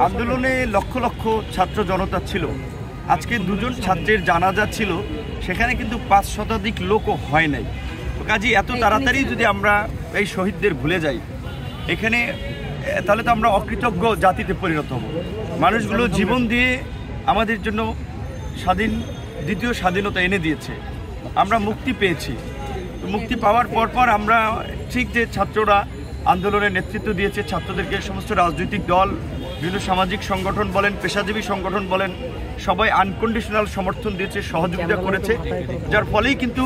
আন্দোলনে লক্ষ লক্ষ ছাত্র জনতা ছিল। আজকে দুজন ছাত্রের জানাজা ছিল, সেখানে কিন্তু 5 শতাধিক লোকও হয় নাই। তো কাজেই এত তাড়াতাড়ি যদি আমরা এই শহীদদের ভুলে যাই এখানে, তাহলে তো আমরা অকৃতজ্ঞ জাতিতে পরিণত হব। মানুষগুলো জীবন দিয়ে আমাদের জন্য দ্বিতীয় স্বাধীনতা এনে দিয়েছে, আমরা মুক্তি পেয়েছি। মুক্তি পাওয়ার পর আমরা ঠিক যে ছাত্ররা আন্দোলনের নেতৃত্ব দিয়েছে, ছাত্রদেরকে সমস্ত রাজনৈতিক দল, বিভিন্ন সামাজিক সংগঠন বলেন, পেশাজীবী সংগঠন বলেন, সবাই আনকন্ডিশনাল সমর্থন দিয়েছে, সহযোগিতা করেছে, যার ফলেই কিন্তু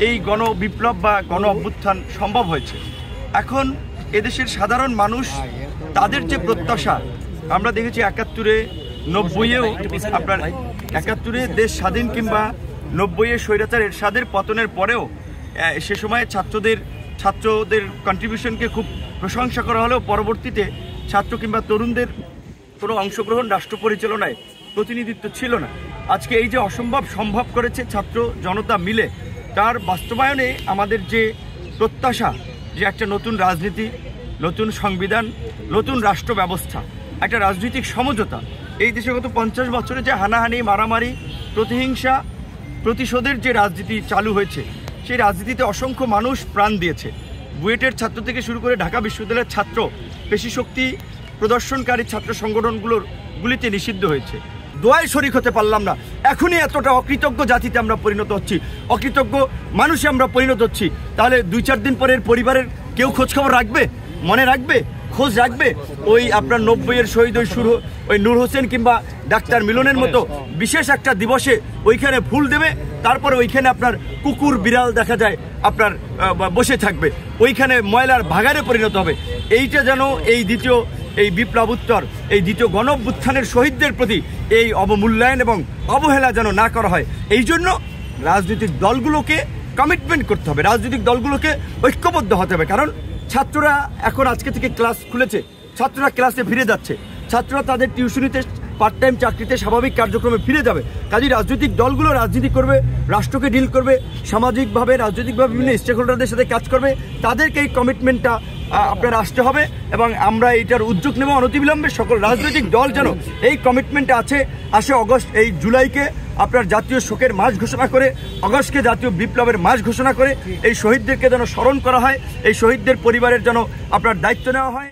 এই গণ বিপ্লব বা গণ অভ্যুত্থান সম্ভব হয়েছে। এখন এদেশের সাধারণ মানুষ তাদের যে প্রত্যাশা, আমরা দেখেছি 71-এ 90-এও, আপনার 71-এ দেশ স্বাধীন কিংবা 90-এ স্বৈরাচার এরশাদের পতনের পরেও সে সময় ছাত্রদের কন্ট্রিবিউশনকে খুব প্রশংসা করা হলেও পরবর্তীতে ছাত্র কিংবা তরুণদের কোনো অংশগ্রহণ রাষ্ট্র পরিচালনায় প্রতিনিধিত্ব ছিল না। আজকে এই যে অসম্ভব সম্ভব করেছে ছাত্র জনতা মিলে, তার বাস্তবায়নে আমাদের যে প্রত্যাশা যে একটা নতুন রাজনীতি, নতুন সংবিধান, নতুন রাষ্ট্র ব্যবস্থা, একটা রাজনৈতিক সমঝোতা, এই দেশে গত 50 বছরে যে হানাহানি, মারামারি, প্রতিহিংসা, প্রতিশোধের যে রাজনীতি চালু হয়েছে, সেই রাজনীতিতে অসংখ্য মানুষ প্রাণ দিয়েছে। বুয়েটের ছাত্র থেকে শুরু করে ঢাকা বিশ্ববিদ্যালয়ের ছাত্র পেশিশক্তি প্রদর্শনকারী ছাত্র সংগঠনগুলিতে নিষিদ্ধ হয়েছে। দোয়ায় শরিক হতে পারলাম না, এখনই এতটা অকৃতজ্ঞ জাতিতে আমরা পরিণত হচ্ছি, অকৃতজ্ঞ মানুষে আমরা পরিণত হচ্ছি। তাহলে 2-4 দিন পরের পরিবারের কেউ খোঁজখবর রাখবে, মনে রাখবে, খোঁজ রাখবে? ওই আপনার 90-এর শহীদ ওই নূর হোসেন কিংবা ডাক্তার মিলনের মতো বিশেষ একটা দিবসে ওইখানে ফুল দেবে, তারপরে ওইখানে আপনার কুকুর বিড়াল দেখা যায় আপনার বসে থাকবে, ওইখানে ময়লার ভাগাড়ে পরিণত হবে। এইটা যেন এই বিপ্লবোত্তর, এই দ্বিতীয় গণ অভ্যুত্থানের শহীদদের প্রতি এই অবমূল্যায়ন এবং অবহেলা যেন না করা হয়। এই জন্য রাজনৈতিক দলগুলোকে কমিটমেন্ট করতে হবে, রাজনৈতিক দলগুলোকে ঐক্যবদ্ধ হতে হবে। কারণ ছাত্ররা এখন আজকে থেকে ক্লাস খুলেছে, ছাত্ররা ক্লাসে ফিরে যাচ্ছে, ছাত্ররা তাদের টিউশনিতে, পার্ট টাইম চাকরিতে, স্বাভাবিক কার্যক্রমে ফিরে যাবে। কাজেই রাজনৈতিক দলগুলো রাজনীতি করবে, রাষ্ট্রকে ডিল করবে, সামাজিকভাবে, রাজনৈতিকভাবে বিভিন্ন স্টেক হোল্ডারদের সাথে কাজ করবে। তাদেরকে এই কমিটমেন্টটা আপনার আসতে হবে এবং আমরা এইটার উদ্যোগ নেব অনতিবিলম্বে। সকল রাজনৈতিক দল যেন এই কমিটমেন্টে আসে জুলাইকে আপনার জাতীয় শোকের মাস ঘোষণা করে, আগস্টকে জাতীয় বিপ্লবের মাস ঘোষণা করে এই শহীদদেরকে যেন স্মরণ করা হয়, এই শহীদদের পরিবারের যেন আপনার দায়িত্ব নেওয়া হয়।